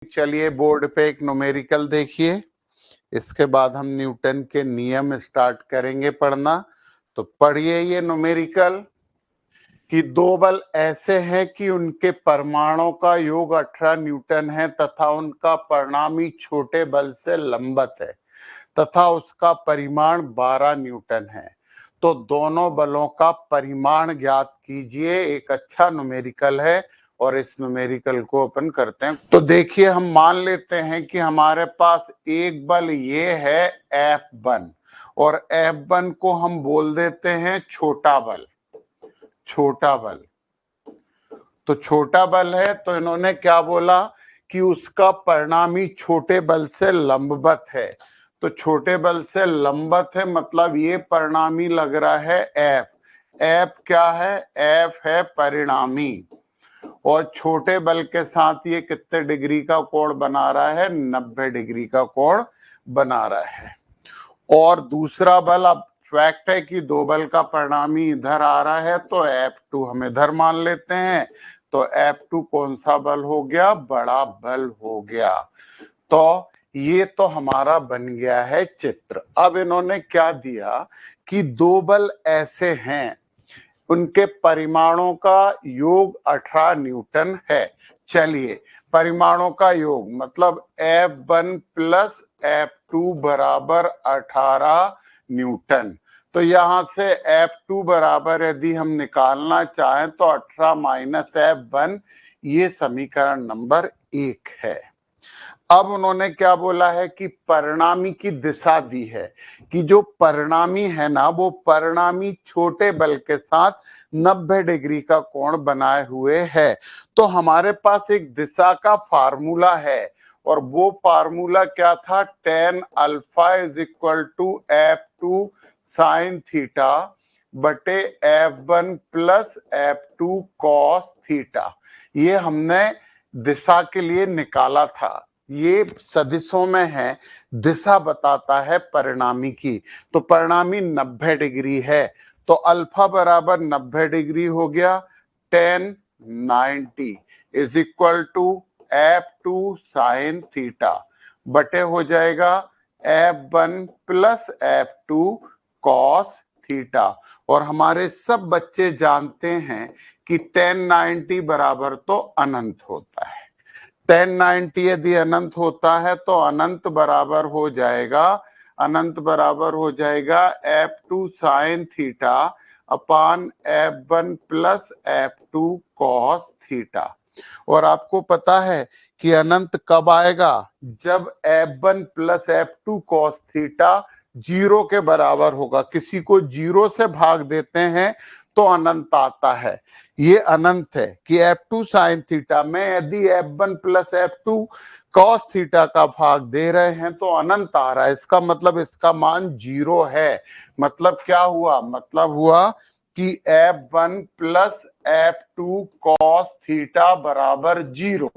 चलिए बोर्ड पे एक न्यूमेरिकल देखिए, इसके बाद हम न्यूटन के नियम स्टार्ट करेंगे पढ़ना। तो पढ़िए ये न्यूमेरिकल कि दो बल ऐसे हैं कि उनके परमाणु का योग 18 न्यूटन है तथा उनका परिणामी छोटे बल से लंबत है तथा उसका परिमाण 12 न्यूटन है। तो दोनों बलों का परिमाण ज्ञात कीजिए। एक अच्छा न्यूमेरिकल है और इस न्यूमेरिकल को अपन करते हैं। तो देखिए, हम मान लेते हैं कि हमारे पास एक बल ये है F1 और F1 को हम बोल देते हैं छोटा बल। छोटा बल तो छोटा बल है, तो इन्होंने क्या बोला कि उसका परिणामी छोटे बल से लंबवत है। तो छोटे बल से लंबवत है मतलब ये परिणामी लग रहा है F। F क्या है? F है परिणामी। और छोटे बल के साथ ये कितने डिग्री का कोण बना रहा है? 90 डिग्री का कोण बना रहा है। और दूसरा बल, अब फैक्ट है कि दो बल का परिणामी इधर आ रहा है तो F2 हम इधर मान लेते हैं। तो F2 कौन सा बल हो गया? बड़ा बल हो गया। तो ये तो हमारा बन गया है चित्र। अब इन्होंने क्या दिया कि दो बल ऐसे हैं, उनके परिमाणों का योग 18 न्यूटन है। चलिए, परिमाणों का योग मतलब F1 प्लस F2 बराबर 18 न्यूटन। तो यहां से F2 बराबर यदि हम निकालना चाहें तो 18 माइनस F1, ये समीकरण नंबर 1 है। अब उन्होंने क्या बोला है कि परिणामी की दिशा दी है कि जो परिणामी है ना, वो परिणामी छोटे बल के साथ 90 डिग्री का कोण बनाए हुए है। तो हमारे पास एक दिशा का फार्मूला है और वो फार्मूला क्या था? tan alpha is equal to F2 sine theta बटे F1 plus F2 cos theta. ये हमने दिशा के लिए निकाला था। ये सदिशों में है, दिशा बताता है परिणामी की। तो परिणामी 90 डिग्री है, तो अल्फा बराबर 90 डिग्री हो गया। tan 90 is equal to F2 sine theta बटे हो जाएगा F1 plus F2 cos theta. और हमारे सब बच्चे जानते हैं कि tan 90 बराबर तो अनंत होता है। tan 90 यदि अनंत होता है तो अनंत बराबर हो जाएगा, अनंत बराबर हो जाएगा F2 sine theta upon F1 plus F2 cos theta. और आपको पता है कि अनंत कब आएगा? जब F1 plus F2 cos theta 0 के बराबर होगा। किसी को 0 से भाग देते हैं तो अनंत आता है। ये अनंत है कि F2 साइन थीटा में यदि F1 plus F2 cos theta का भाग दे रहे हैं तो अनंत आ रहा है। इसका मतलब इसका मान 0 है। मतलब क्या हुआ? मतलब हुआ कि F1 plus F2 cos theta बराबर 0।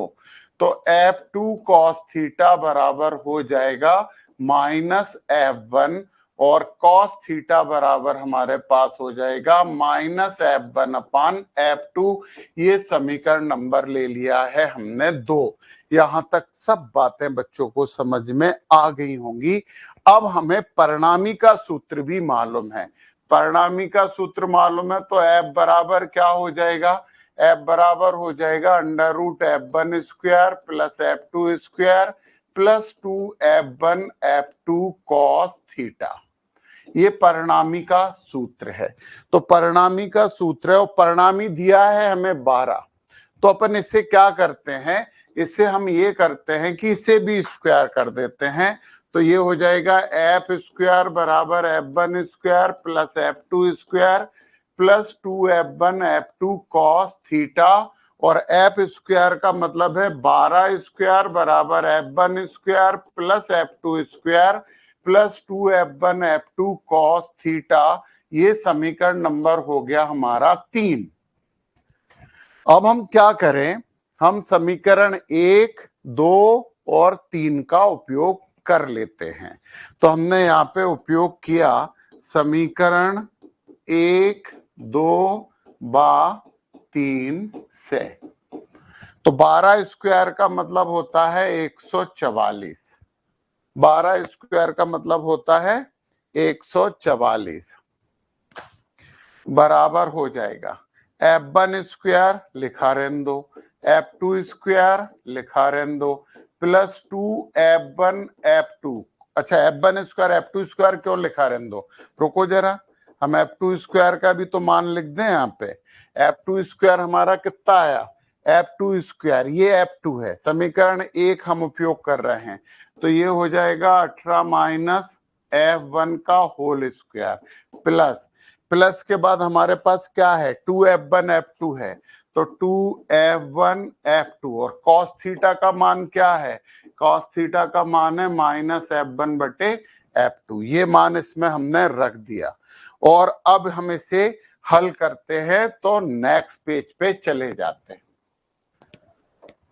तो F2 कॉस थीटा बराबर हो जाएगा माइनस F1 और कॉस थीटा बराबर हमारे पास हो जाएगा माइनस F1 अपान F2। ये समीकरण नंबर ले लिया है हमने 2। यहां तक सब बातें बच्चों को समझ में आ गई होंगी। अब हमें परिणामी का सूत्र भी मालूम है। परिणामी का सूत्र मालूम है तो F बराबर क्या हो जाएगा? F बराबर हो जाएगा under root F1 square plus F2 square plus 2F1 F2 cos theta. ये परिणामी का सूत्र है। तो परिणामी का सूत्र है और परिणामी दिया है हमें 12। तो अपन इससे क्या करते हैं? इससे हम ये करते हैं कि इसे भी स्क्वायर कर देते हैं। तो ये हो जाएगा F स्क्वायर बराबर F1 square plus F2 square plus 2F1 F2 cos theta. और F स्क्वायर का मतलब है 12 स्क्वायर बराबर F1 square plus F2 square plus 2F1 F2 cos theta. ये समीकरण नंबर हो गया हमारा 3। अब हम क्या करें? हम समीकरण 1, 2 और 3 का उपयोग कर लेते हैं। तो हमने यहाँ पे उपयोग किया समीकरण 1, 2 व 3 से। तो 12 स्क्वायर का मतलब होता है 144। 12 स्क्वायर का मतलब होता है 144 बराबर हो जाएगा F1 स्क्वायर लिखा रहने दो, F2 स्क्वायर लिखा रहने दो, प्लस 2F1 F2। अच्छा, F1 स्क्वायर F2 स्क्वायर क्यों लिखा रहने दो, रुको जरा, हम F2 स्क्वायर का भी तो मान लिख दें यहाँ पे। F2 स्क्वायर हमारा कितना आया, F2 स्क्वायर, ये F2 है, समीकरण 1 हम उपयोग कर रहे हैं, तो ये हो जाएगा 18 माइनस F1 का होल स्क्वायर प्लस, प्लस के बाद हमारे पास क्या है 2F1 F2 है, तो 2F1 F2 और cos थीटा का मान क्या है, cos थीटा का मान है माइनस F1 बटे F2। ये मान इसमें हमने रख दिया और अब हम इसे हल करते हैं, तो नेक्स्ट पेज पे चले जाते हैं।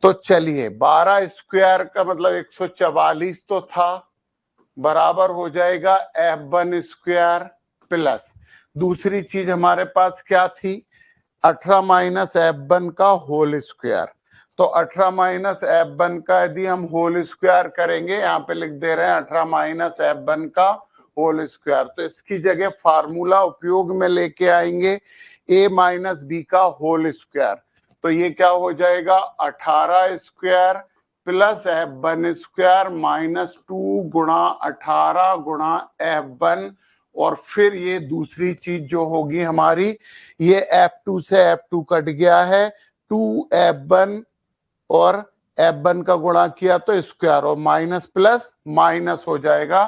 तो चलिए 12 स्क्वायर का मतलब 144 तो था, बराबर हो जाएगा F1 स्क्वायर प्लस दूसरी चीज हमारे पास क्या थी 18 माइनस F1 का होल स्क्वायर। तो 18 माइनस F1 का यदि हम होल स्क्वायर करेंगे, यहाँ पे लिख दे रहे हैं 18 माइनस F1 का होल स्क्वायर, तो इसकी जगह फार्मूला उपयोग में लेके आएंगे a माइनस बी का होल स्क्वायर, तो ये क्या हो जाएगा 18 square plus F1 square minus 2 गुणा 18 गुणा F1, और फिर ये दूसरी चीज जो होगी हमारी, ये F2 से F2 कट गया है, 2F1 और F1 का गुणा किया तो स्क्वायर, और माइनस प्लस माइनस हो जाएगा,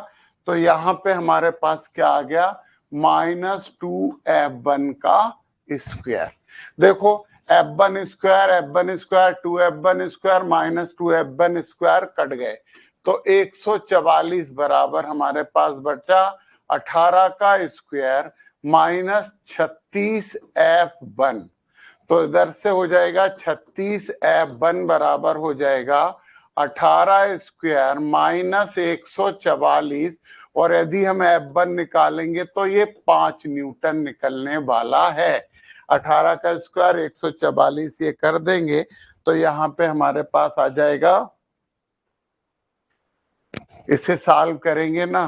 तो यहाँ पे हमारे पास क्या आ गया माइनस 2F1 का स्क्वायर। देखो F1 square F1 square 2F1 square minus 2F1 square cut गए, तो 144 बराबर हमारे पास बचा 18 का स्क्वायर माइनस 36F1, तो इधर से हो जाएगा 36F1 बराबर हो जाएगा 18 स्क्वायर माइनस 144, और यदि हम F1 निकालेंगे तो ये 5 न्यूटन निकलने वाला है। 18 का स्क्वायर 144 ये कर देंगे तो यहाँ पे हमारे पास आ जाएगा, इसे सॉल्व करेंगे ना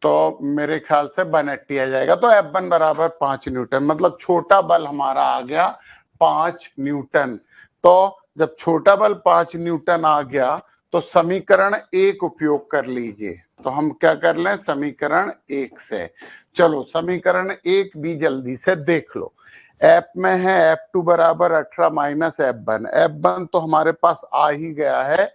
तो मेरे ख्याल से 180 आ जाएगा, तो F1 बराबर 5 न्यूटन, मतलब छोटा बल हमारा आ गया 5 न्यूटन। तो जब छोटा बल 5 न्यूटन आ गया तो समीकरण 1 उपयोग कर लीजिए, तो हम क्या कर लें समीकरण 1 से, चलो समीकरण 1 भी जल्दी से देख लो। F में है F2 बराबर 18 माइनस F1, F1 तो हमारे पास आ ही गया है,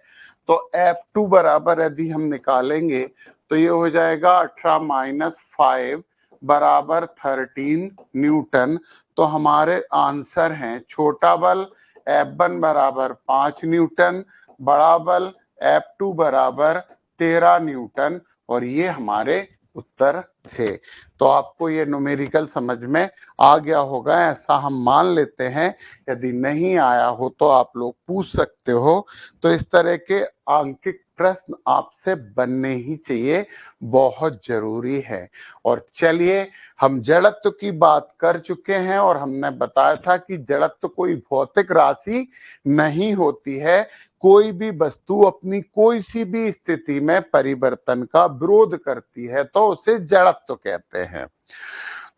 तो F2 बराबर यदि हम निकालेंगे तो ये हो जाएगा 18 माइनस 5 बराबर 13 न्यूटन। तो हमारे आंसर हैं छोटा बल F1 बराबर 5 न्यूटन, बड़ा बल F2 बराबर 13 न्यूटन, और ये हमारे उत्तर थे। तो आपको ये न्यूमेरिकल समझ में आ गया होगा, ऐसा हम मान लेते हैं। यदि नहीं आया हो तो आप लोग पूछ सकते हो। तो इस तरह के आंकिक प्रश्न आपसे बनने ही चाहिए, बहुत जरूरी है। और चलिए, हम जड़त्व की बात कर चुके हैं और हमने बताया था कि जड़त्व कोई भौतिक राशि नहीं होती है। कोई भी वस्तु अपनी कोई सी भी स्थिति में परिवर्तन का विरोध करती है तो उसे जड़त्व कहते हैं।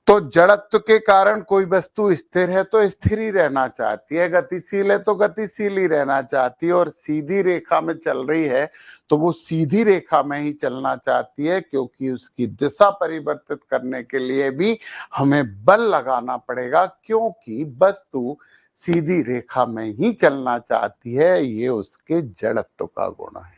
तो जड़त्व के कारण कोई वस्तु स्थिर है तो स्थिर ही रहना चाहती है, गतिशील है तो गतिशील ही रहना चाहती है, और सीधी रेखा में चल रही है तो वो सीधी रेखा में ही चलना चाहती है, क्योंकि उसकी दिशा परिवर्तित करने के लिए भी हमें बल लगाना पड़ेगा, क्योंकि वस्तु सीधी रेखा में ही चलना चाहती है। ये उसके जड़त्व का गुण है।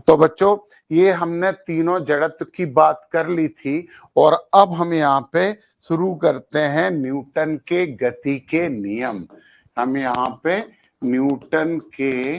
तो बच्चों, ये हमने तीनों जड़त्व की बात कर ली थी, और अब हम यहाँ पे शुरू करते हैं न्यूटन के गति के नियम। हम यहाँ पे न्यूटन के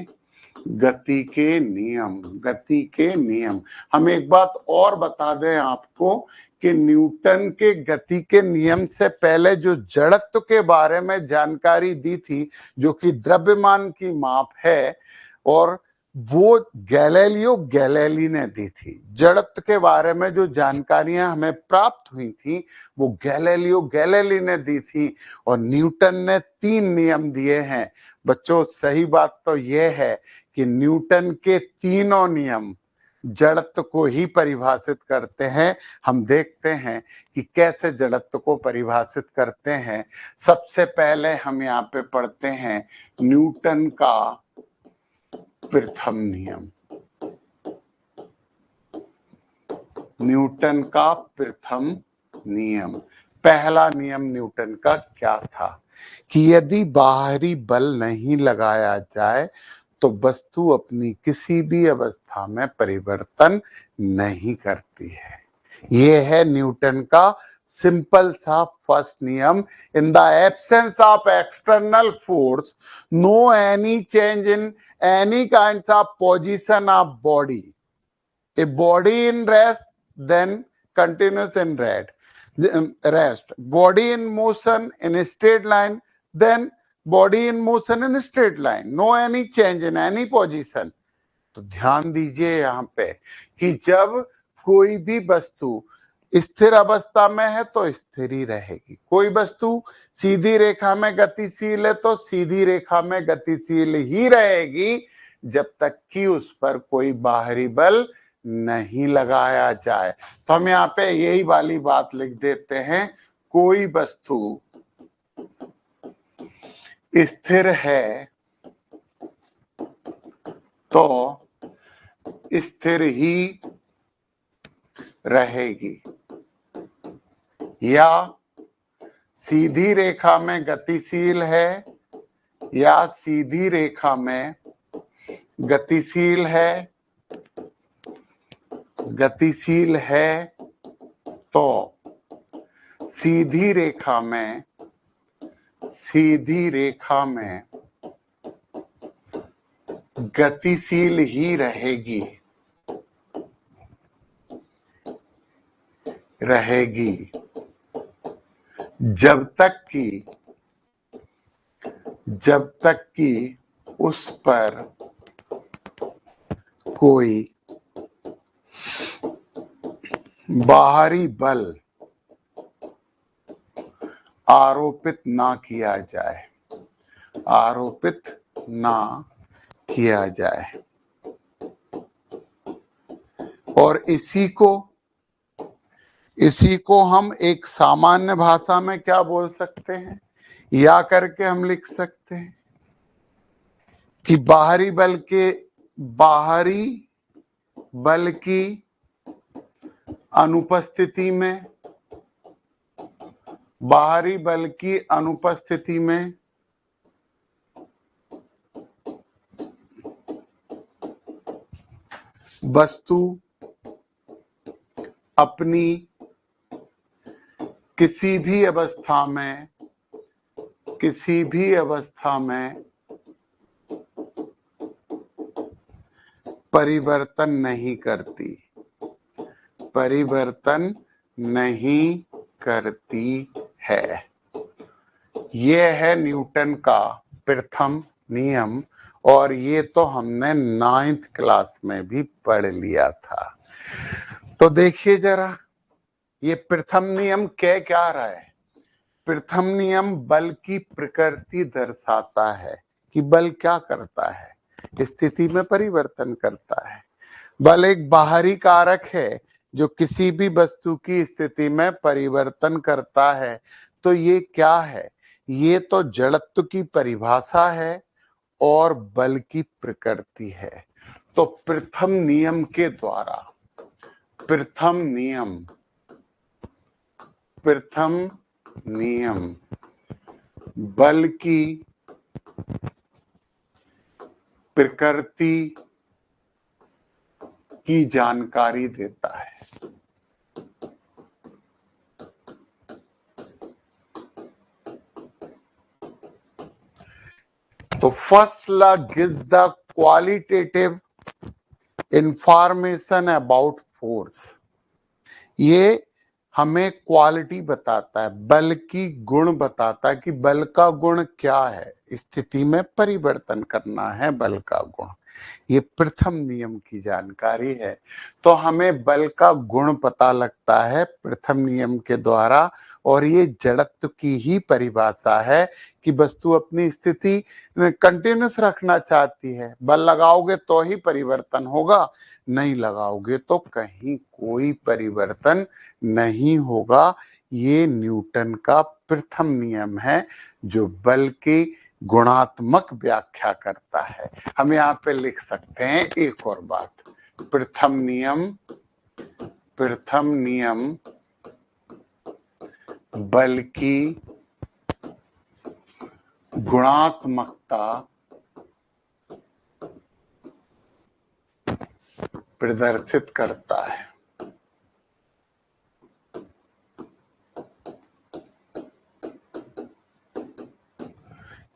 गति के नियम, हम एक बात और बता दें आपको कि न्यूटन के गति के नियम से पहले जो जड़त्व के बारे में जानकारी दी थी, जो कि द्रव्यमान की माप है, और वो गैलीलियो गैलीली ने दी थी। जड़त्व के बारे में जो जानकारियां हमें प्राप्त हुई थी वो गैलीलियो गैलीली ने दी थी, और न्यूटन ने 3 नियम दिए हैं। बच्चों, सही बात तो यह है कि न्यूटन के तीनों नियम जड़त्व को ही परिभाषित करते हैं। हम देखते हैं कि कैसे जड़त्व को परिभाषित करते हैं। सबसे पहले हम यहाँ पे पढ़ते हैं न्यूटन का प्रथम नियम। न्यूटन का प्रथम नियम, पहला नियम न्यूटन का क्या था कि यदि बाहरी बल नहीं लगाया जाए तो वस्तु अपनी किसी भी अवस्था में परिवर्तन नहीं करती है। ये है न्यूटन का सिंपल सा फर्स्ट नियम। In the absence of external force, no any change in any kinds of position of body. A body in rest, then continuous in rest. Body in motion in a straight line, then body in motion in a straight line. No any change in any position. तो ध्यान दीजिए यहाँ पे कि जब कोई भी वस्तु स्थिर अवस्था में है तो स्थिर ही रहेगी। कोई वस्तु सीधी रेखा में गतिशील है तो सीधी रेखा में गतिशील ही रहेगी जब तक कि उस पर कोई बाहरी बल नहीं लगाया जाए। तो हम यहाँ पे यही वाली बात लिख देते हैं, कोई वस्तु स्थिर है तो स्थिर ही रहेगी, या सीधी रेखा में गतिशील है या सीधी रेखा में गतिशील है तो सीधी रेखा में गतिशील ही रहेगी जब तक कि उस पर कोई बाहरी बल आरोपित ना किया जाए। और इसी को हम एक सामान्य भाषा में क्या बोल सकते हैं, या करके हम लिख सकते हैं कि बाहरी बल की अनुपस्थिति में वस्तु अपनी किसी भी अवस्था में परिवर्तन नहीं करती है। यह है न्यूटन का प्रथम नियम, और ये तो हमने 9th क्लास में भी पढ़ लिया था। तो देखिए जरा, ये प्रथम नियम कह क्या रहा है। प्रथम नियम बल की प्रकृति दर्शाता है कि बल क्या करता है, स्थिति में परिवर्तन करता है। बल एक बाहरी कारक है जो किसी भी वस्तु की स्थिति में परिवर्तन करता है। तो ये क्या है, ये तो जड़त्व की परिभाषा है और बल की प्रकृति है। तो प्रथम नियम के द्वारा प्रथम नियम बल की प्रकृति की जानकारी देता है। तो first law gives the qualitative information about force. ये हमें क्वालिटी बताता है, बल की गुण बताता है कि बल का गुण क्या है। स्थिति में परिवर्तन करना है बल का गुण। ये प्रथम नियम की जानकारी है। तो हमें बल का गुण पता लगता है प्रथम नियम के द्वारा, और ये जड़त्व की ही परिभाषा है कि वस्तु अपनी स्थिति कंटिन्यूस रखना चाहती है। बल लगाओगे तो ही परिवर्तन होगा, नहीं लगाओगे तो कहीं कोई परिवर्तन नहीं होगा। ये न्यूटन का प्रथम नियम है जो बल की गुणात्मक व्याख्या करता है। हम यहाँ पे लिख सकते हैं एक और बात, प्रथम नियम बल की गुणात्मकता प्रदर्शित करता है।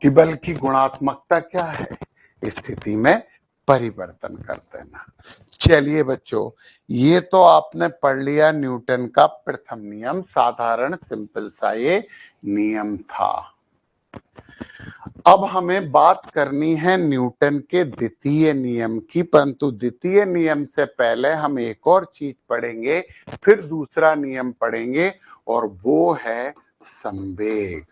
कि बल की गुणात्मकता क्या है? स्थिति में परिवर्तन कर देना। चलिए बच्चों, ये तो आपने पढ़ लिया न्यूटन का प्रथम नियम, साधारण सिंपल सा ये नियम था। अब हमें बात करनी है न्यूटन के द्वितीय नियम की, परंतु द्वितीय नियम से पहले हम एक और चीज पढ़ेंगे, फिर दूसरा नियम पढ़ेंगे, और वो है संवेग।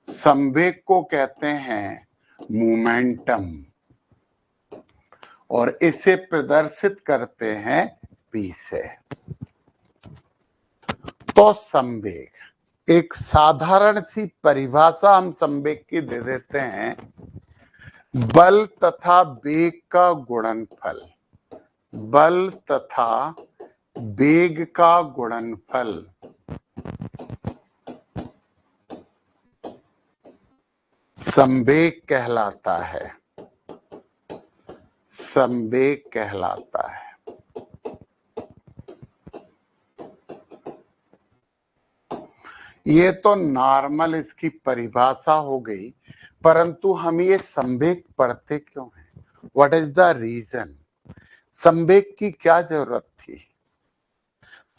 संवेग को कहते हैं मोमेंटम, और इसे प्रदर्शित करते हैं P से। तो संवेग, एक साधारण सी परिभाषा हम संवेग की दे देते हैं, बल तथा वेग का गुणनफल। बल तथा वेग का गुणनफल संवेग कहलाता है। संवेग कहलाता है। ये तो नॉर्मल इसकी परिभाषा हो गई, परंतु हम ये संवेग पढ़ते क्यों हैं? What is the reason? संवेग की क्या जरूरत थी?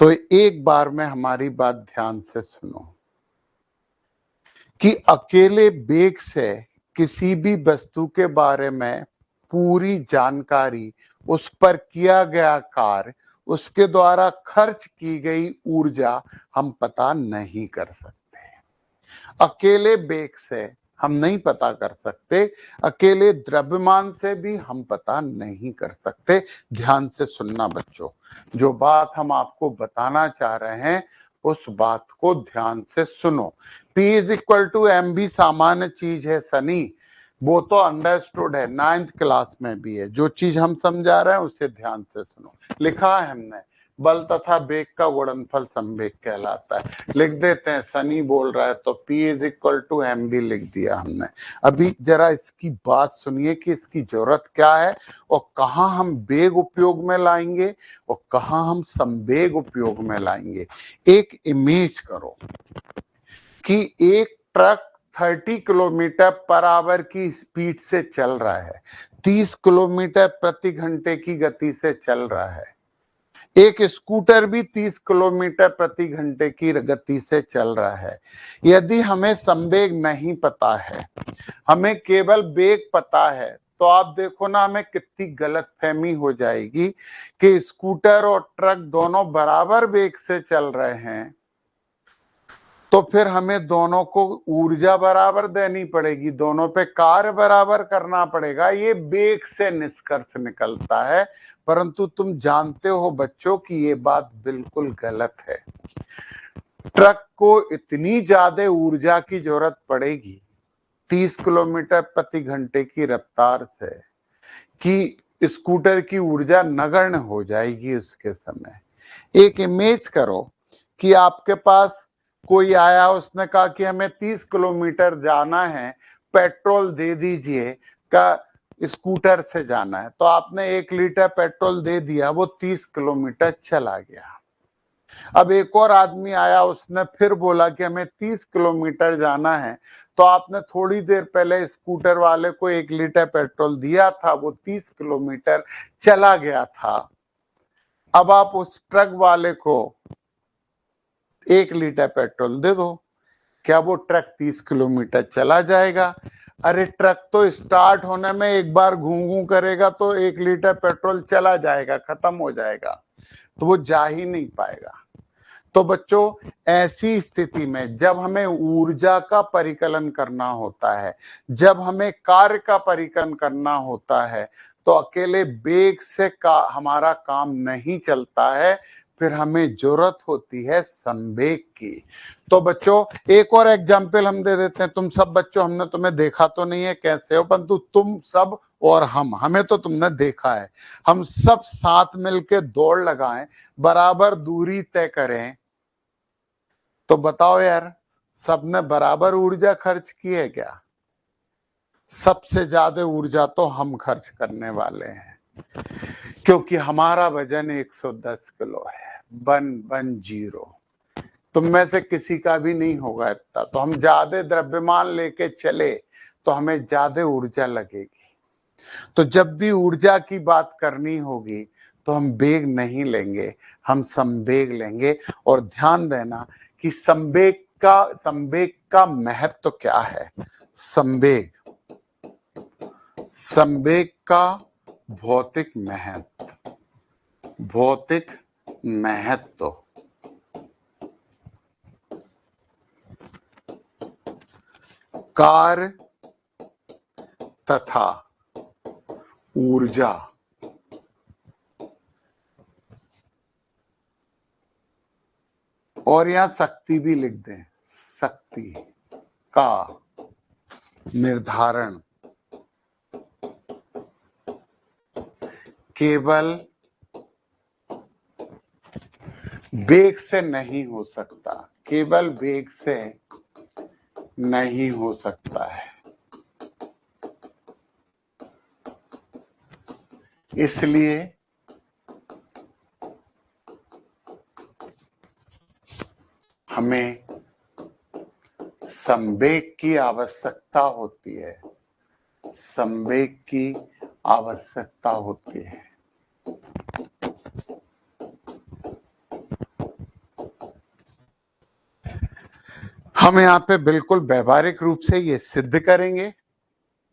तो एक बार में हमारी बात ध्यान से सुनो कि अकेले वेग से किसी भी वस्तु के बारे में पूरी जानकारी, उस पर किया गया कार्य, उसके द्वारा खर्च की गई ऊर्जा हम पता नहीं कर सकते। अकेले वेग से हम नहीं पता कर सकते, अकेले द्रव्यमान से भी हम पता नहीं कर सकते। ध्यान से सुनना बच्चों, जो बात हम आपको बताना चाह रहे हैं उस बात को ध्यान से सुनो। P is equal to M भी सामान्य चीज है सनी, वो तो अंडरस्टूड है, 9th क्लास में भी है। जो चीज हम समझा रहे हैं उसे ध्यान से सुनो। लिखा है हमने, बल तथा वेग का गुणनफल संवेग कहलाता है। लिख देते हैं, सनी बोल रहा है तो P is equal to M भी लिख दिया हमने। अभी जरा इसकी बात सुनिए कि इसकी जरूरत क्या है, और कहाँ हम वेग उपयोग में लाएंगे और कहाँ हम संवेग उपयोग में लाएंगे। एक इमेज करो कि एक ट्रक 30 किलोमीटर पर आवर की स्पीड से चल रहा है, 30 किलोमीटर प्रति घंटे की गति से चल रहा है। एक स्कूटर भी 30 किलोमीटर प्रति घंटे की गति से चल रहा है। यदि हमें संवेग नहीं पता है, हमें केवल वेग पता है, तो आप देखो ना हमें कितनी गलतफहमी हो जाएगी कि स्कूटर और ट्रक दोनों बराबर वेग से चल रहे हैं, तो फिर हमें दोनों को ऊर्जा बराबर देनी पड़ेगी, दोनों पे कार्य बराबर करना पड़ेगा। ये वेग से निष्कर्ष निकलता है, परंतु तुम जानते हो बच्चों कि ये बात बिल्कुल गलत है। ट्रक को इतनी ज्यादा ऊर्जा की जरूरत पड़ेगी 30 किलोमीटर प्रति घंटे की रफ्तार से कि स्कूटर की ऊर्जा नगण्य हो जाएगी उसके समय। एक इमेज करो कि आपके पास कोई आया, उसने कहा कि हमें 30 किलोमीटर जाना है, पेट्रोल दे दीजिए, का स्कूटर से जाना है, तो आपने 1 लीटर पेट्रोल दे दिया, वो 30 किलोमीटर चला गया। अब एक और आदमी आया, उसने फिर बोला कि हमें 30 किलोमीटर जाना है, तो आपने थोड़ी देर पहले स्कूटर वाले को 1 लीटर पेट्रोल दिया था, वो 30 किलोमीटर चला गया था। अब आप उस ट्रक वाले को 1 लीटर पेट्रोल दे दो, क्या वो ट्रक 30 किलोमीटर चला जाएगा? अरे ट्रक तो स्टार्ट होने में एक बार घूं करेगा तो 1 लीटर पेट्रोल चला जाएगा, खत्म हो जाएगा, तो वो जा ही नहीं पाएगा। तो बच्चों ऐसी स्थिति में जब हमें ऊर्जा का परिकलन करना होता है, जब हमें कार्य का परिकलन करना होता है, तो अकेले वेग से हमारा काम नहीं चलता है, फिर हमें जरूरत होती है संवेग की। तो बच्चों एक और एग्जाम्पल हम दे देते हैं। तुम सब बच्चों, हमने तुम्हें देखा तो नहीं है कैसे हो, परंतु तुम सब और हमें तो तुमने देखा है। हम सब साथ मिलके दौड़ लगाएं, बराबर दूरी तय करें, तो बताओ यार, सबने बराबर ऊर्जा खर्च की है क्या? सबसे ज्यादा ऊर्जा तो हम खर्च करने वाले हैं, क्योंकि हमारा वजन 110 किलो है, 110। तुम में से किसी का भी नहीं होगा इतना, तो हम ज्यादा द्रव्यमान लेके चले तो हमें ज्यादा ऊर्जा लगेगी। तो जब भी ऊर्जा की बात करनी होगी तो हम वेग नहीं लेंगे, हम संवेग लेंगे। और ध्यान देना कि संवेग का महत्व क्या है। संवेग का भौतिक महत्व कार्य तथा ऊर्जा और यहां शक्ति भी लिख दें, शक्ति का निर्धारण केवल वेग से नहीं हो सकता, केवल वेग से नहीं हो सकता है। इसलिए हमें संवेग की आवश्यकता होती है, संवेग की आवश्यकता होती है। हम यहाँ पे बिल्कुल व्यवहारिक रूप से ये सिद्ध करेंगे।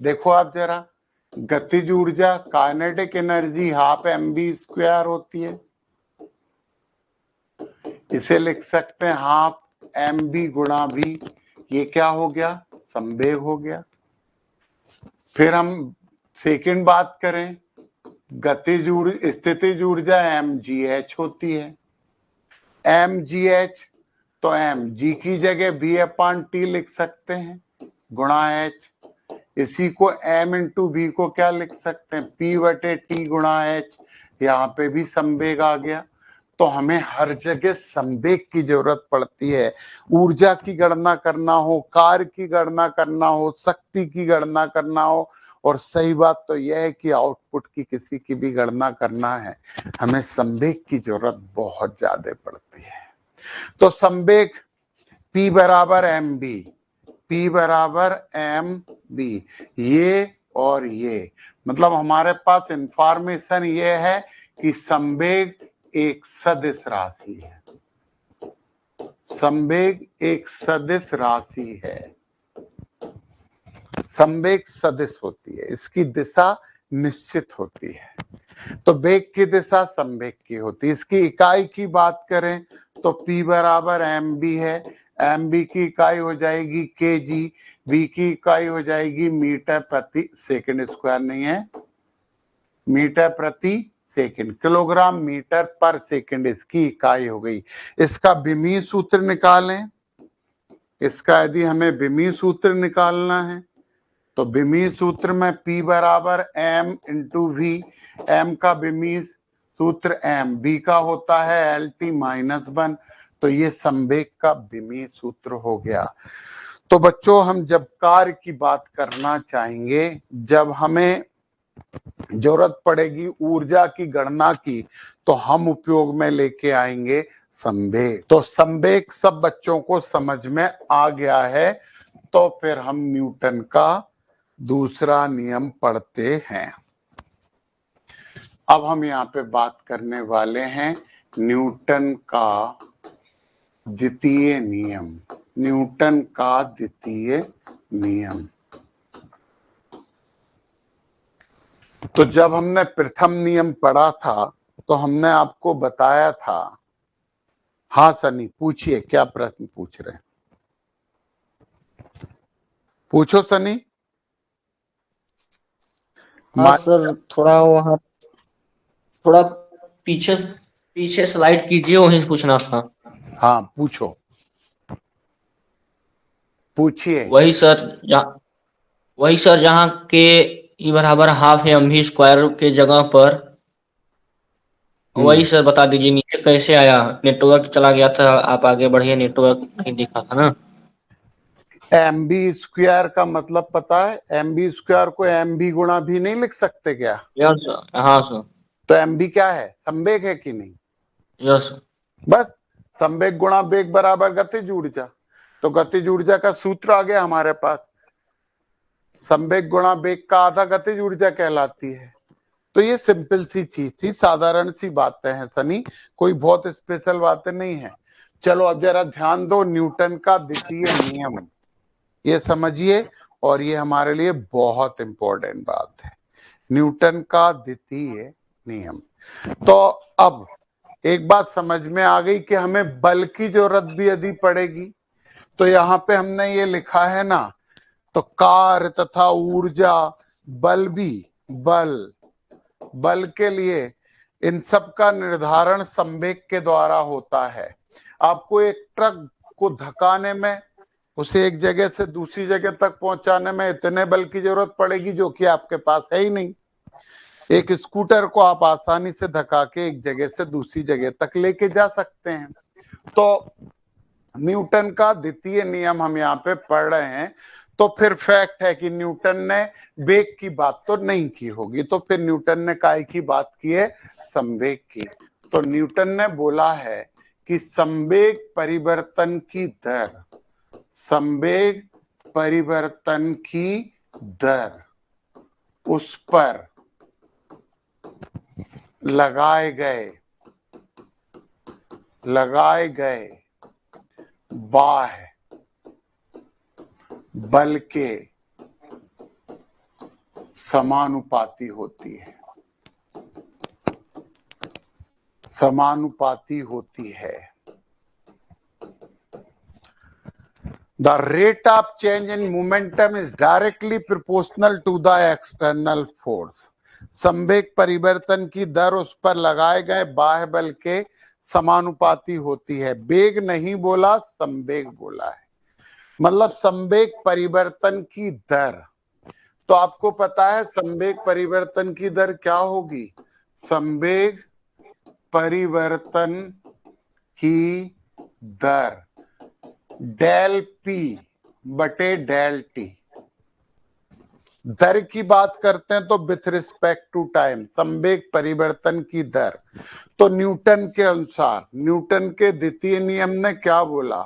देखो आप जरा, गतिज ऊर्जा काइनेटिक एनर्जी हाफ mv² होती है। इसे लिख सकते हैं हाफ mv गुणा v। ये क्या हो गया? संवेग हो गया। फिर हम सेकंड बात करें, गतिज स्थितिज ऊर्जा mgh होती है। mgh तो mg की जगह v/t लिख सकते हैं गुणा h। इसी को m इंटू v को क्या लिख सकते हैं? p/t गुणा h। यहाँ पे भी संवेग आ गया। तो हमें हर जगह संवेग की जरूरत पड़ती है। ऊर्जा की गणना करना हो, कार्य की गणना करना हो, शक्ति की गणना करना हो, और सही बात तो यह है कि आउटपुट की किसी की भी गणना करना है, हमें संवेग की जरूरत बहुत ज्यादा पड़ती है। तो संवेग P बराबर mb, P बराबर mb, ये और ये, मतलब हमारे पास इंफॉर्मेशन ये है कि संवेग एक सदिश राशि है। संवेग एक सदिश राशि है, संवेग सदिश होती है, इसकी दिशा निश्चित होती है। तो वेग की दिशा संवेग की होती है। इसकी इकाई की बात करें तो P बराबर mb है। mb की इकाई हो जाएगी kg, v की इकाई हो जाएगी मीटर प्रति सेकंड स्क्वायर, नहीं है मीटर प्रति सेकंड, किलोग्राम मीटर पर सेकंड इसकी इकाई हो गई। इसका विमीय सूत्र निकालें। इसका यदि हमें विमीय सूत्र निकालना है तो विमीय सूत्र में P बराबर m इंटू v, m का विमीय सूत्र m, v का होता है LT-1, तो ये संवेग का विमीय सूत्र हो गया। तो बच्चों हम जब कार्य की बात करना चाहेंगे, जब हमें जरूरत पड़ेगी ऊर्जा की गणना की, तो हम उपयोग में लेके आएंगे संवेग। तो संवेग सब बच्चों को समझ में आ गया है। तो फिर हम न्यूटन का दूसरा नियम पढ़ते हैं। अब हम यहाँ पे बात करने वाले हैं न्यूटन का द्वितीय नियम। न्यूटन का द्वितीय नियम, तो जब हमने प्रथम नियम पढ़ा था तो हमने आपको बताया था। हाँ सनी, पूछिए, क्या प्रश्न पूछ रहे हैं? पूछो सनी। हाँ सर, थोड़ा वहाँ थोड़ा पीछे पीछे स्लाइड कीजिए, वहीं से पूछना था। हाँ पूछो, पूछिए। वही सर जहाँ के ई बराबर हाफ है mv स्क्वायर के जगह पर, वही सर बता दीजिए नीचे कैसे आया। नेटवर्क चला गया था, आप आगे बढ़िए, नेटवर्क नहीं दिखा था ना। एम बी स्क्वायर का मतलब पता है? एम बी स्क्वायर को एम बी गुणा भी नहीं लिख सकते क्या? यस सर, हाँ सर। तो एम बी क्या है? संवेग है कि नहीं? यस। बस संवेग गुणा वेग बराबर गतिज ऊर्जा। तो गतिज ऊर्जा का सूत्र आ गया हमारे पास। संवेग गुणा वेग का आधा गतिज ऊर्जा कहलाती है। तो ये सिंपल सी चीज थी, साधारण सी बातें हैं सनी, कोई बहुत स्पेशल बातें नहीं है। चलो अब जरा ध्यान दो, न्यूटन का द्वितीय नियम ये समझिए, और ये हमारे लिए बहुत इंपॉर्टेंट बात है, न्यूटन का द्वितीय नियम। तो अब एक बात समझ में आ गई कि हमें बल की जरूरत भी यदि पड़ेगी, तो यहाँ पे हमने ये लिखा है ना, तो कार्य तथा ऊर्जा, बल भी, बल के लिए इन सब का निर्धारण संवेग के द्वारा होता है। आपको एक ट्रक को धकाने में, उसे एक जगह से दूसरी जगह तक पहुंचाने में इतने बल की जरूरत पड़ेगी जो कि आपके पास है ही नहीं। एक स्कूटर को आप आसानी से धका के एक जगह से दूसरी जगह तक लेके जा सकते हैं। तो न्यूटन का द्वितीय नियम हम यहाँ पे पढ़ रहे हैं, तो फिर फैक्ट है कि न्यूटन ने वेग की बात तो नहीं की होगी, तो फिर न्यूटन ने काय की बात की है? संवेग की। तो न्यूटन ने बोला है कि संवेग परिवर्तन की दर, संवेग परिवर्तन की दर, उस पर लगाए गए बाह्य बल के समानुपाती होती है, समानुपाती होती है। The rate of change in momentum is directly proportional to the external force. संवेग परिवर्तन की दर उस पर लगाए गए बाह्य बल के समानुपाती होती है। वेग नहीं बोला, संवेग बोला है, मतलब संवेग परिवर्तन की दर। तो आपको पता है संवेग परिवर्तन की दर क्या होगी? संवेग परिवर्तन की दर डेल पी बटे डेल टी। दर की बात करते हैं तो विथ रिस्पेक्ट टू टाइम, संवेग परिवर्तन की दर। तो न्यूटन के अनुसार, न्यूटन के द्वितीय नियम ने क्या बोला?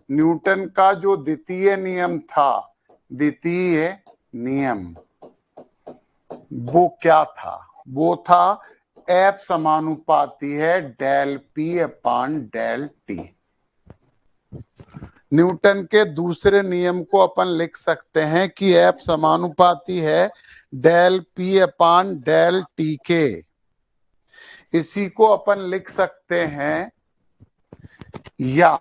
न्यूटन का जो द्वितीय नियम था, द्वितीय नियम, वो क्या था? वो था F समानुपाती है del P upon del T. Newton के दूसरे नियम को अपन लिख सकते हैं कि F समानुपाती है del P upon del T के। इसी को अपन लिख सकते हैं, या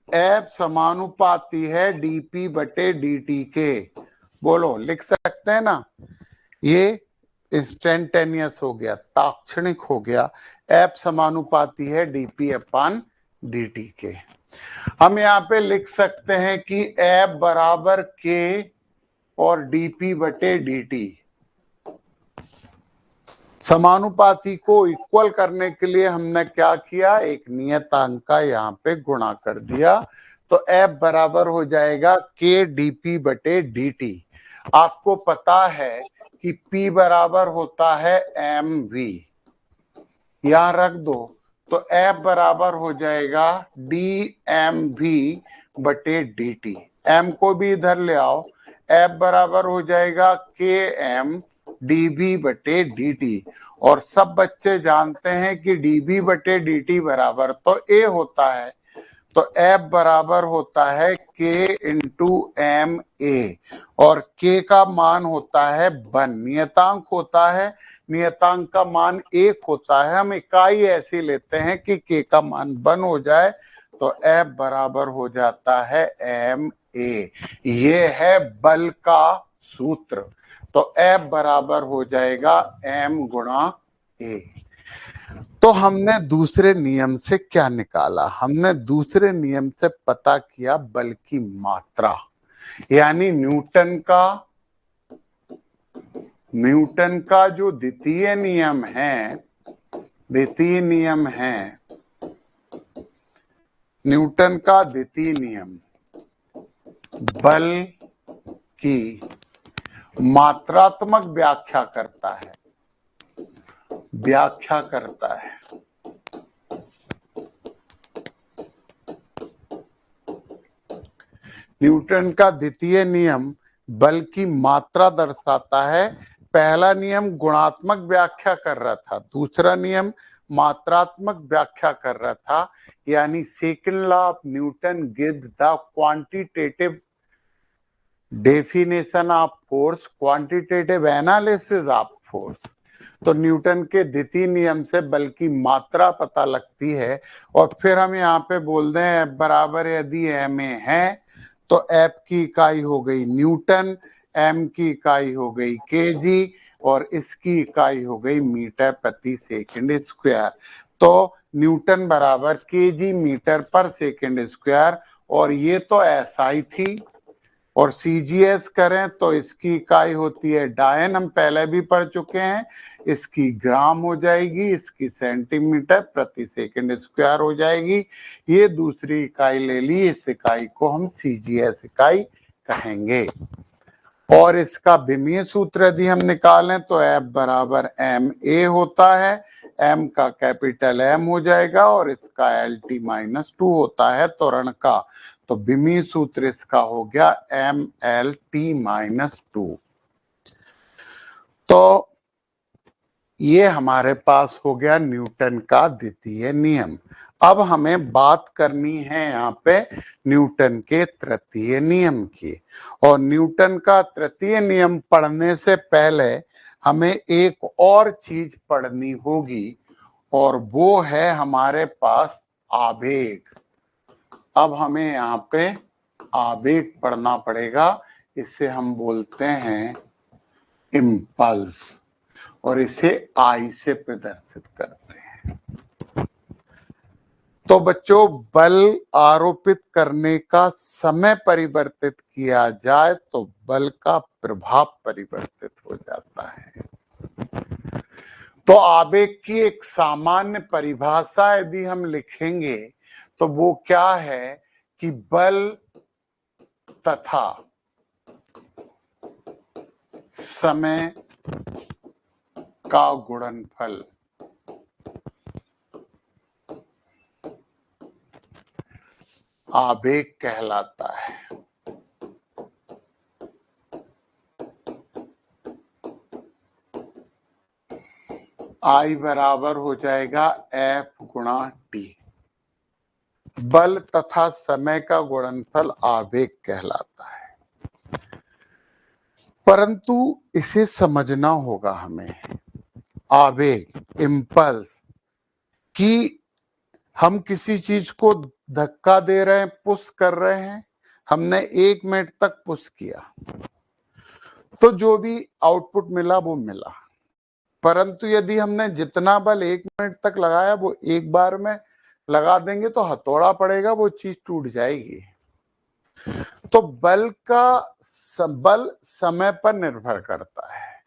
F समानुपाती है dp बटे dt के। बोलो, लिख सकते हैं ना? ये इंस्टेंटेनियस हो गया, तात्क्षणिक हो गया। F समानुपाती है dp अपान dt के। हम यहाँ पे लिख सकते हैं कि F बराबर k और dp बटे dt। समानुपाती को इक्वल करने के लिए हमने क्या किया? एक नियतांक का यहाँ पे गुणा कर दिया, तो F बराबर हो जाएगा k dp बटे dt। आपको पता है कि P बराबर होता है mv, यहां रख दो, तो F बराबर हो जाएगा dmv बटे dt। m को भी इधर ले आओ, F बराबर हो जाएगा km dv बटे dt। और सब बच्चे जानते हैं कि dv बटे dt बराबर तो a होता है, तो F बराबर होता है K इंटू एम ए, और K का मान होता है 1, नियतांक होता है, नियतांक का मान 1 होता है। हम इकाई ऐसी लेते हैं कि K का मान 1 हो जाए, तो F बराबर हो जाता है एम ए। ये है बल का सूत्र। तो F बराबर हो जाएगा m गुणा ए। तो हमने दूसरे नियम से क्या निकाला? हमने दूसरे नियम से पता किया बल की मात्रा, यानी न्यूटन का जो द्वितीय नियम है, न्यूटन का द्वितीय नियम बल की मात्रात्मक व्याख्या करता है। न्यूटन का द्वितीय नियम बल की मात्रा दर्शाता है। पहला नियम गुणात्मक व्याख्या कर रहा था, दूसरा नियम मात्रात्मक व्याख्या कर रहा था। यानी second law of Newton gives the quantitative definition of force, quantitative analysis of force. तो न्यूटन के द्वितीय नियम से बल की मात्रा पता लगती है। और फिर हम यहाँ पे बोल दें F बराबर यदि एम ए है, तो F की इकाई हो गई न्यूटन, m की इकाई हो गई केजी, और इसकी इकाई हो गई मीटर प्रति सेकंड स्क्वायर। तो न्यूटन बराबर केजी मीटर पर सेकंड स्क्वायर, और ये तो एसआई थी। और सीजीएस करें तो इसकी इकाई होती है डायन, हम पहले भी पढ़ चुके हैं। इसकी ग्राम हो जाएगी, इसकी सेंटीमीटर प्रति सेकंड स्क्वायर हो जाएगी। ये दूसरी इकाई ले ली, इस इकाई को हम सीजीएस इकाई कहेंगे। और इसका विमीय सूत्र यदि हम निकालें तो F बराबर एम ए होता है, m का कैपिटल M हो जाएगा और इसका LT-2 होता है त्वरण का। तो विमीय सूत्र इसका हो गया MLT-2। तो ये हमारे पास हो गया न्यूटन का द्वितीय नियम। अब हमें बात करनी है यहाँ पे न्यूटन के तृतीय नियम की। और न्यूटन का तृतीय नियम पढ़ने से पहले हमें एक और चीज पढ़नी होगी, और वो है हमारे पास आवेग। अब हमें यहाँ पे आवेग पढ़ना पड़ेगा। इसे हम बोलते हैं इम्पल्स, और इसे आई से प्रदर्शित करते हैं। तो बच्चों, बल आरोपित करने का समय परिवर्तित किया जाए तो बल का प्रभाव परिवर्तित हो जाता है। तो आवेग की एक सामान्य परिभाषा यदि हम लिखेंगे तो वो क्या है कि बल तथा समय का गुणनफल आवेग कहलाता है। I बराबर हो जाएगा F गुणा T। बल तथा समय का गुणनफल आवेग कहलाता है। परंतु इसे समझना होगा हमें, आवेग, इम्पल्स, कि हम किसी चीज को धक्का दे रहे हैं, पुश कर रहे हैं। हमने 1 मिनट तक पुश किया तो जो भी आउटपुट मिला वो मिला। परंतु यदि हमने जितना बल 1 मिनट तक लगाया वो एक बार में लगा देंगे तो हथौड़ा पड़ेगा, वो चीज टूट जाएगी। तो बल समय पर निर्भर करता है।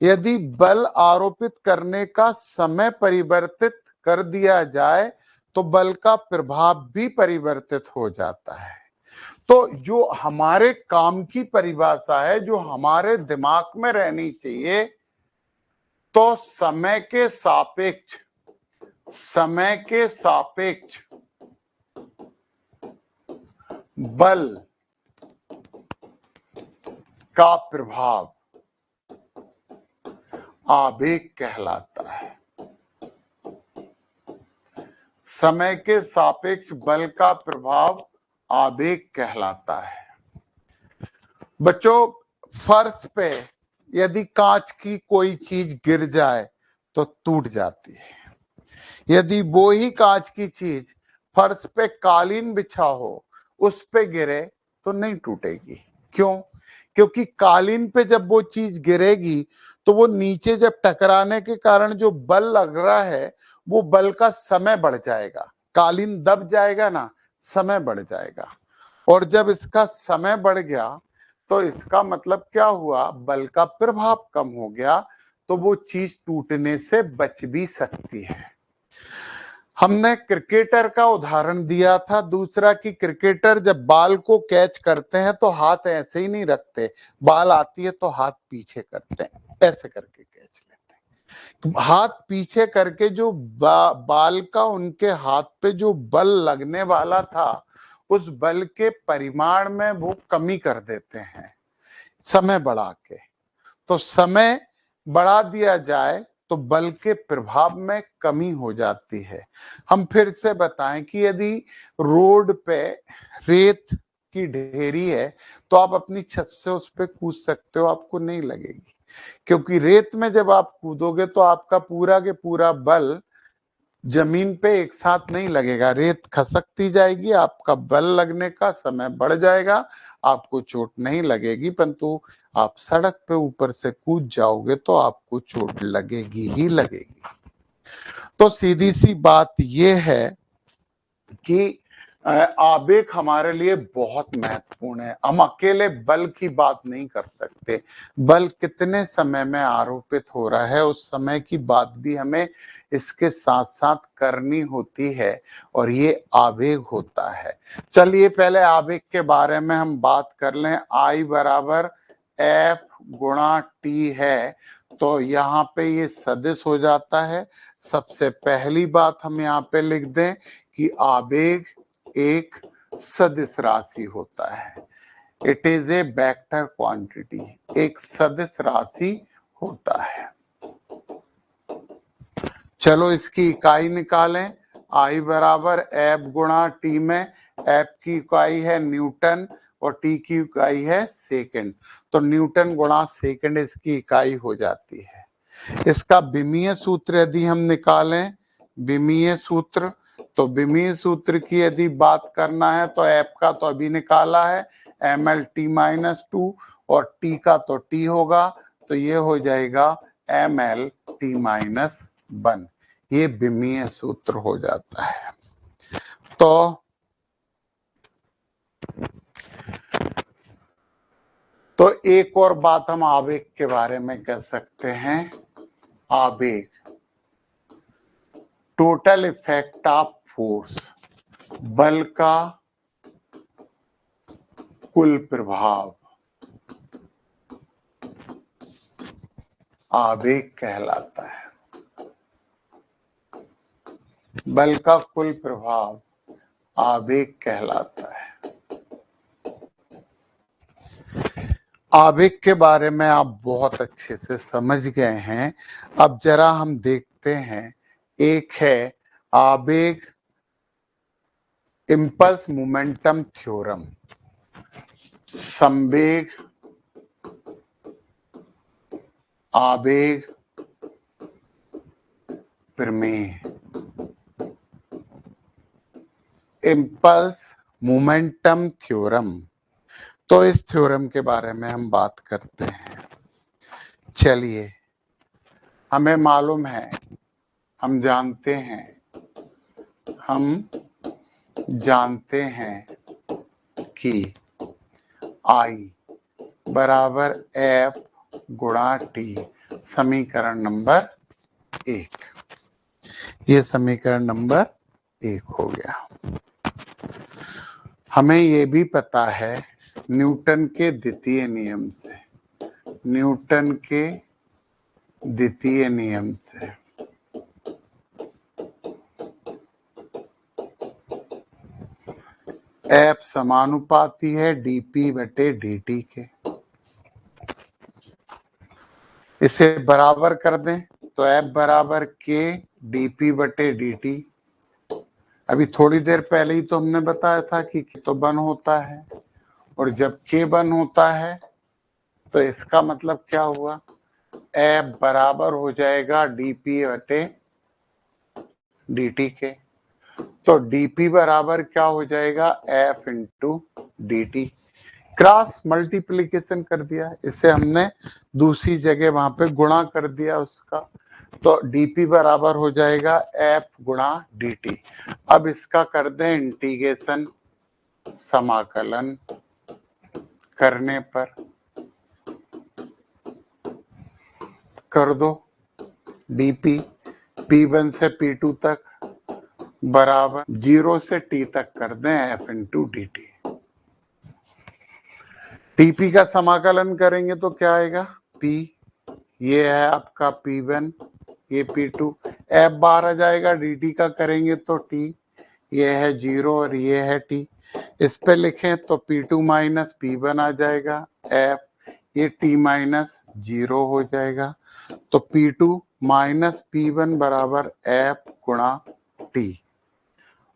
यदि बल आरोपित करने का समय परिवर्तित कर दिया जाए तो बल का प्रभाव भी परिवर्तित हो जाता है। तो जो हमारे काम की परिभाषा है, जो हमारे दिमाग में रहनी चाहिए, तो समय के सापेक्ष बल का प्रभाव आवेग कहलाता है। समय के सापेक्ष बल का प्रभाव आवेग कहलाता है। बच्चों, फर्श पे यदि कांच की कोई चीज गिर जाए तो टूट जाती है। यदि वो ही कांच की चीज फर्श पे कालीन बिछा हो, उस पे गिरे तो नहीं टूटेगी। क्यों? क्योंकि कालीन पे जब वो चीज गिरेगी तो वो नीचे जब टकराने के कारण जो बल लग रहा है, वो बल का समय बढ़ जाएगा। कालीन दब जाएगा ना, समय बढ़ जाएगा। और जब इसका समय बढ़ गया तो इसका मतलब क्या हुआ? बल का प्रभाव कम हो गया, तो वो चीज टूटने से बच भी सकती है। हमने क्रिकेटर का उदाहरण दिया था दूसरा, कि क्रिकेटर जब बॉल को कैच करते हैं तो हाथ ऐसे ही नहीं रखते, बॉल आती है तो हाथ पीछे करते हैं, ऐसे करके कैच लेते हैं। हाथ पीछे करके जो बॉल का उनके हाथ पे जो बल लगने वाला था, उस बल के परिमाण में वो कमी कर देते हैं समय बढ़ा के। तो समय बढ़ा दिया जाए तो बल के प्रभाव में कमी हो जाती है। हम फिर से बताएं कि यदि रोड पे रेत की ढेरी है तो आप अपनी छत से उस पे कूद सकते हो, आपको नहीं लगेगी। क्योंकि रेत में जब आप कूदोगे तो आपका पूरा के पूरा बल जमीन पे एक साथ नहीं लगेगा, रेत खसकती जाएगी, आपका बल लगने का समय बढ़ जाएगा, आपको चोट नहीं लगेगी। परंतु आप सड़क पे ऊपर से कूद जाओगे तो आपको चोट लगेगी ही लगेगी। तो सीधी सी बात यह है कि आवेग हमारे लिए बहुत महत्वपूर्ण है। हम अकेले बल की बात नहीं कर सकते, बल कितने समय में आरोपित हो रहा है उस समय की बात भी हमें इसके साथ साथ करनी होती है, और ये आवेग होता है। चलिए पहले आवेग के बारे में हम बात कर लें। I बराबर F गुणा T है, तो यहाँ पे ये सदिश हो जाता है। सबसे पहली बात हम यहाँ पे लिख दें कि आवेग एक सदिश राशि होता है। It is a vector quantity, एक सदिश राशि होता है। चलो इसकी इकाई निकालें। I बराबर F गुणा T में F की इकाई है न्यूटन और T की इकाई है सेकंड, तो न्यूटन गुणा सेकंड इसकी इकाई हो जाती है। इसका विमीय सूत्र यदि हम निकालें, विमीय सूत्र, तो विमीय सूत्र की यदि बात करना है तो F का तो अभी निकाला है mlt-2 और T का तो T होगा, तो ये हो जाएगा mlt-1। ये विमीय सूत्र हो जाता है। तो एक और बात हम आवेग के बारे में कह सकते हैं। आवेग टोटल इफेक्ट ऑफ फोर्स, बल का कुल प्रभाव आवेग कहलाता है। बल का कुल प्रभाव आवेग कहलाता है। आवेग के बारे में आप बहुत अच्छे से समझ गए हैं। अब जरा हम देखते हैं, एक है आवेग इम्पल्स मोमेंटम थ्योरम, संवेग आवेग प्रमेय, इम्पल्स मोमेंटम थ्योरम। तो इस थ्योरम के बारे में हम बात करते हैं। चलिए, हमें मालूम है, हम जानते हैं कि I बराबर F गुणा T, समीकरण नंबर 1। ये समीकरण नंबर 1 हो गया। हमें ये भी पता है न्यूटन के द्वितीय नियम से, न्यूटन के द्वितीय नियम से F समानुपाती है dP बटे dt के। इसे बराबर कर दें तो F बराबर K dP बटे dt। अभी थोड़ी देर पहले ही तो हमने बताया था कि तो बन होता है, और जब के बन होता है तो इसका मतलब क्या हुआ, एफ बराबर हो जाएगा डीपी बटे dt के। तो dp बराबर क्या हो जाएगा, f into D T. Cross multiplication कर दिया, इसे हमने दूसरी जगह वहां पे गुणा कर दिया उसका, तो dp बराबर हो जाएगा f गुणा dt। अब इसका कर दें इंटीग्रेशन, समाकलन करने पर कर दो dp p1 से p2 तक बराबर 0 से t तक कर दें f into D T. TP का समाकलन करेंगे तो क्या आएगा, p, ये है आपका p1, ये p2, f बाहर आ जाएगा, dt का करेंगे तो t, ये है 0 और ये है t। इस पे लिखें तो p2 माइनस p1 आ जाएगा, f ये t माइनस 0 हो जाएगा, तो p2 माइनस p1 बराबर f गुणा t।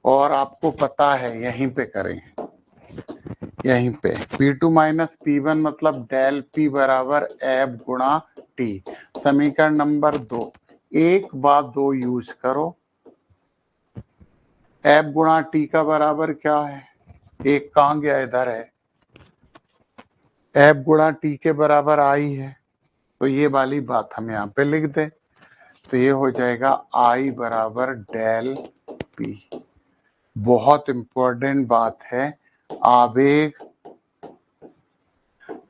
और आपको पता है यहीं पे करें, यहीं पे P2 माइनस P1 मतलब डेल P बराबर F गुणा T। समीकरण नंबर 2, 1/2 यूज करो, F गुणा T का बराबर क्या है, एक कहाँ गया, इधर है, F गुणा T के बराबर I है, तो ये वाली बात हम यहाँ पे लिख दें, तो ये हो जाएगा I बराबर डेल P। बहुत इंपॉर्टेंट बात है, आवेग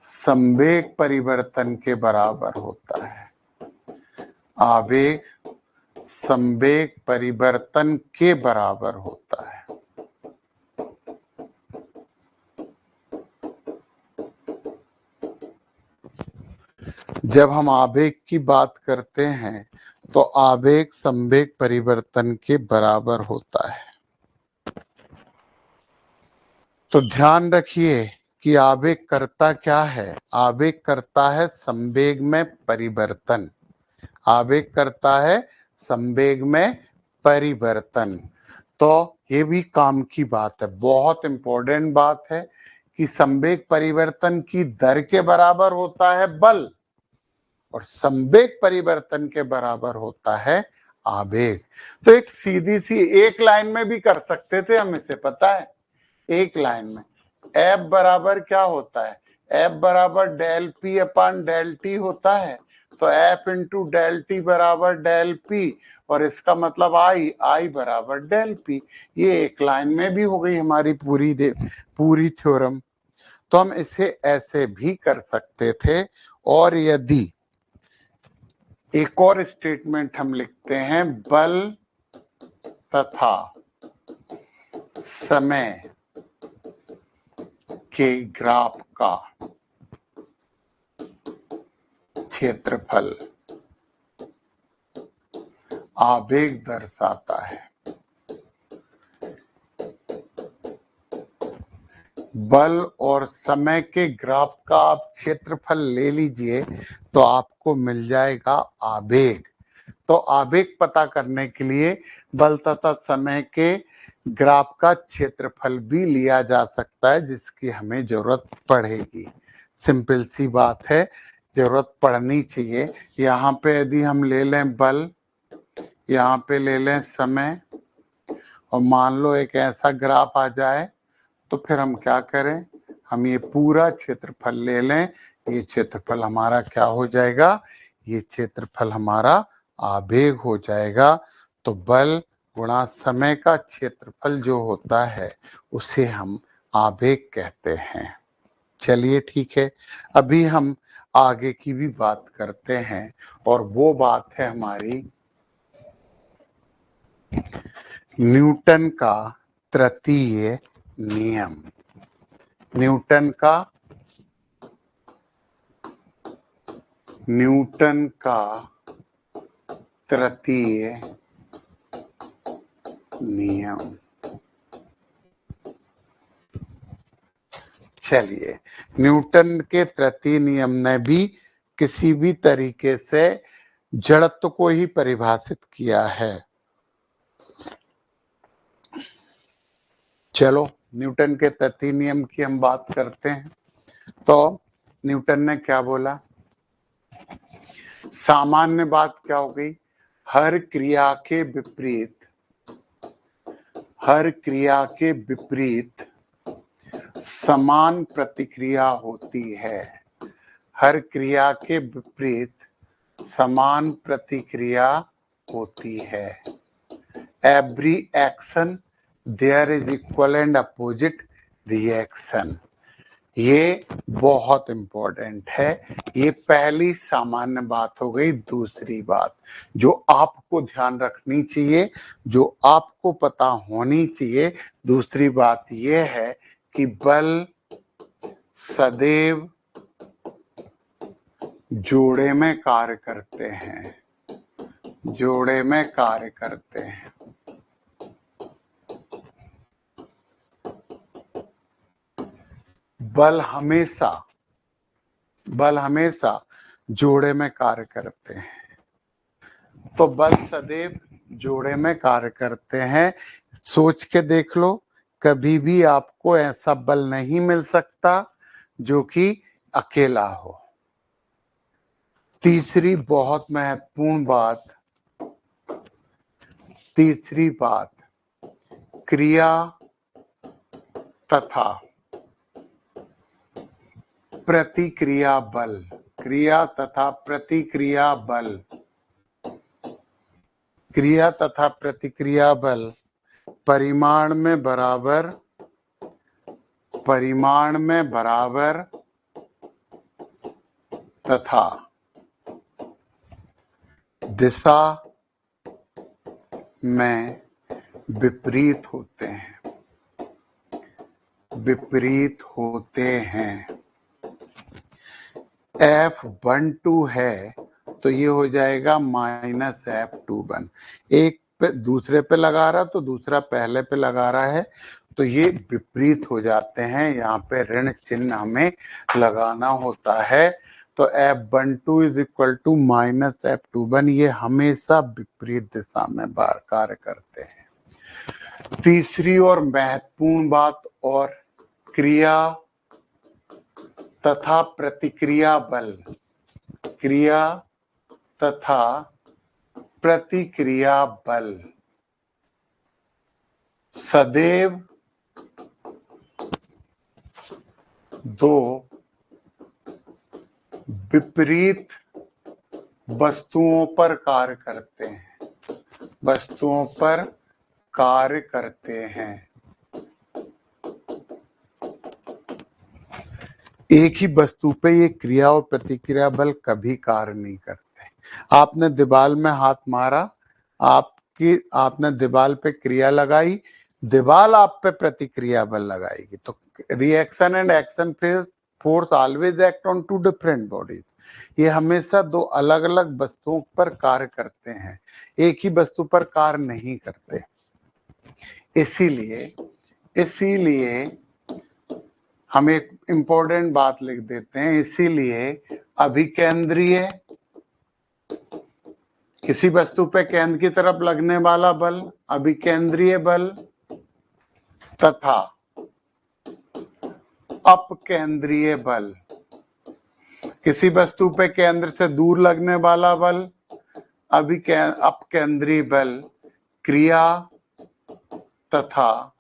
संवेग परिवर्तन के बराबर होता है, आवेग संवेग परिवर्तन के बराबर होता है। जब हम आवेग की बात करते हैं तो आवेग संवेग परिवर्तन के बराबर होता है। तो ध्यान रखिए कि आवेग करता क्या है, आवेग करता है संवेग में परिवर्तन, आवेग करता है संवेग में परिवर्तन। तो ये भी काम की बात है, बहुत इंपॉर्टेंट बात है कि संवेग परिवर्तन की दर के बराबर होता है बल, और संवेग परिवर्तन के बराबर होता है आवेग। तो एक सीधी सी एक लाइन में भी कर सकते थे हम, इसे पता है, एक लाइन में F बराबर क्या होता है, F बराबर del P upon del T होता है, तो F इंटू डेल T बराबर डेल P, और इसका मतलब I बराबर डेल P। ये एक लाइन में भी हो गई हमारी पूरी थ्योरम। तो हम इसे ऐसे भी कर सकते थे, और यदि एक और स्टेटमेंट हम लिखते हैं, बल तथा समय के ग्राफ का क्षेत्रफल आवेग दर्शाता है। बल और समय के ग्राफ का आप क्षेत्रफल ले लीजिए तो आपको मिल जाएगा आवेग। तो आवेग पता करने के लिए बल तथा समय के ग्राफ का क्षेत्रफल भी लिया जा सकता है, जिसकी हमें जरूरत पड़ेगी। सिंपल सी बात है, जरूरत पड़नी चाहिए। यहाँ पे यदि हम ले लें बल, यहाँ पे ले लें समय, और मान लो एक ऐसा ग्राफ आ जाए, तो फिर हम क्या करें, हम ये पूरा क्षेत्रफल ले लें, ये क्षेत्रफल हमारा क्या हो जाएगा, ये क्षेत्रफल हमारा आवेग हो जाएगा। तो बल गुणा समय का क्षेत्रफल जो होता है उसे हम आवेग कहते हैं। चलिए ठीक है, अभी हम आगे की भी बात करते हैं, और वो बात है हमारी न्यूटन का तृतीय नियम। न्यूटन का तृतीय नियम। चलिए, न्यूटन के तृतीय नियम ने भी किसी भी तरीके से जड़त्व को ही परिभाषित किया है। चलो न्यूटन के तृतीय नियम की हम बात करते हैं। तो न्यूटन ने क्या बोला? सामान्य बात क्या हो गई? हर क्रिया के विपरीत समान प्रतिक्रिया होती है। हर क्रिया के विपरीत समान प्रतिक्रिया होती है। Every action there is equal and opposite reaction. ये बहुत इंपॉर्टेंट है। ये पहली सामान्य बात हो गई। दूसरी बात जो आपको ध्यान रखनी चाहिए, जो आपको पता होनी चाहिए, दूसरी बात ये है कि बल सदैव जोड़े में कार्य करते हैं। जोड़े में कार्य करते हैं। बल हमेशा जोड़े में कार्य करते हैं। तो बल सदैव जोड़े में कार्य करते हैं। सोच के देख लो, कभी भी आपको ऐसा बल नहीं मिल सकता जो कि अकेला हो। तीसरी बहुत महत्वपूर्ण बात, क्रिया तथा प्रतिक्रिया बल। क्रिया तथा प्रतिक्रिया बल परिमाण में बराबर तथा दिशा में विपरीत होते हैं। F12 है तो ये हो जाएगा -F21। एक पे दूसरे पे लगा रहा तो दूसरा पहले पे लगा रहा है, तो ये विपरीत हो जाते हैं। यहाँ पे ऋण चिन्ह हमें लगाना होता है। तो F12 is equal to -F21। ये हमेशा विपरीत दिशा में कार्य करते हैं। तीसरी और महत्वपूर्ण बात, और क्रिया तथा प्रतिक्रिया बल। क्रिया तथा प्रतिक्रिया बल सदैव दो विपरीत वस्तुओं पर कार्य करते हैं। एक ही वस्तु पे ये क्रिया और प्रतिक्रिया बल कभी कार्य नहीं करते। आपने दीवार में हाथ मारा, आपने दीवार पे क्रिया लगाई, दीवार आप पे प्रतिक्रिया बल लगाएगी। तो reaction and action force always act on two different bodies. ये हमेशा दो अलग अलग वस्तुओं पर कार्य करते हैं, एक ही वस्तु पर कार्य नहीं करते। इसीलिए हम एक इंपॉर्टेंट बात लिख देते हैं। इसीलिए अभिकेंद्रीय, किसी वस्तु पे केंद्र की तरफ लगने वाला बल अभिकेंद्रीय बल तथा अपकेंद्रीय बल, किसी वस्तु पे केंद्र से दूर लगने वाला बल अपकेंद्रीय बल क्रिया तथा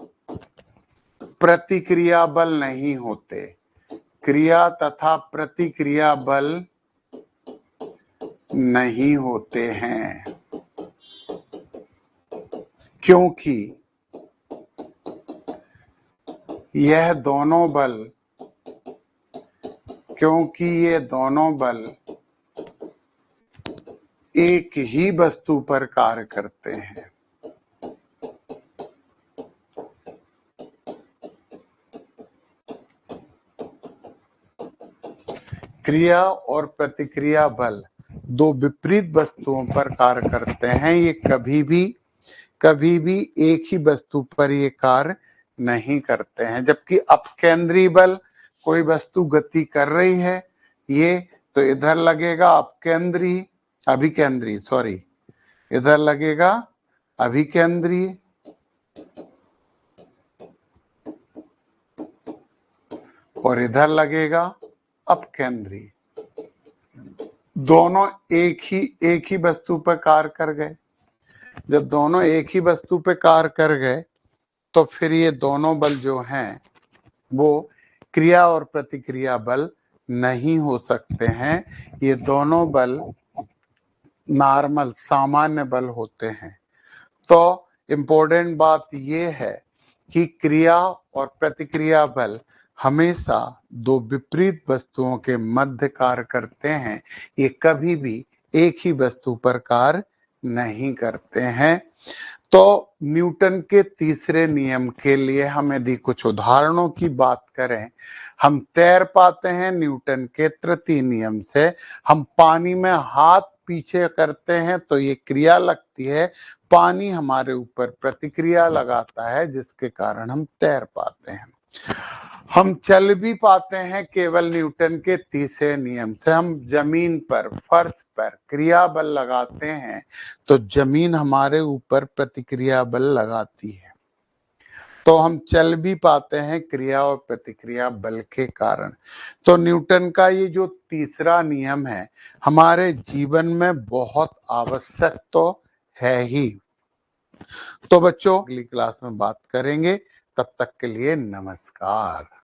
प्रतिक्रिया बल नहीं होते। क्रिया तथा प्रतिक्रिया बल नहीं होते हैं, क्योंकि ये दोनों बल एक ही वस्तु पर कार्य करते हैं। क्रिया और प्रतिक्रिया बल दो विपरीत वस्तुओं पर कार्य करते हैं। ये कभी भी एक ही वस्तु पर ये कार्य नहीं करते हैं। जबकि अपकेंद्रीय बल, कोई वस्तु गति कर रही है, ये तो इधर लगेगा अभिकेंद्रीय, इधर लगेगा अभिकेंद्रीय, और इधर लगेगा अपकेंद्री। दोनों एक ही वस्तु पर कार्य कर गए। जब दोनों एक ही वस्तु पे कार्य कर गए तो फिर ये दोनों बल जो हैं वो क्रिया और प्रतिक्रिया बल नहीं हो सकते हैं। ये दोनों बल नॉर्मल सामान्य बल होते हैं। तो इम्पोर्टेंट बात ये है कि क्रिया और प्रतिक्रिया बल हमेशा दो विपरीत वस्तुओं के मध्य कार्य करते हैं। ये कभी भी एक ही वस्तु पर कार्य नहीं करते हैं। तो न्यूटन के तीसरे नियम के लिए हम यदि कुछ उदाहरणों की बात करें, हम तैर पाते हैं न्यूटन के तृतीय नियम से। हम पानी में हाथ पीछे करते हैं तो ये क्रिया लगती है, पानी हमारे ऊपर प्रतिक्रिया लगाता है जिसके कारण हम तैर पाते हैं। हम चल भी पाते हैं केवल न्यूटन के तीसरे नियम से। हम जमीन पर, फर्श पर क्रिया बल लगाते हैं तो जमीन हमारे ऊपर प्रतिक्रिया बल लगाती है। तो हम चल भी पाते हैं क्रिया और प्रतिक्रिया बल के कारण। तो न्यूटन का ये जो तीसरा नियम है हमारे जीवन में बहुत आवश्यक तो है ही। तो बच्चों अगली क्लास में बात करेंगे, तब तक के लिए नमस्कार।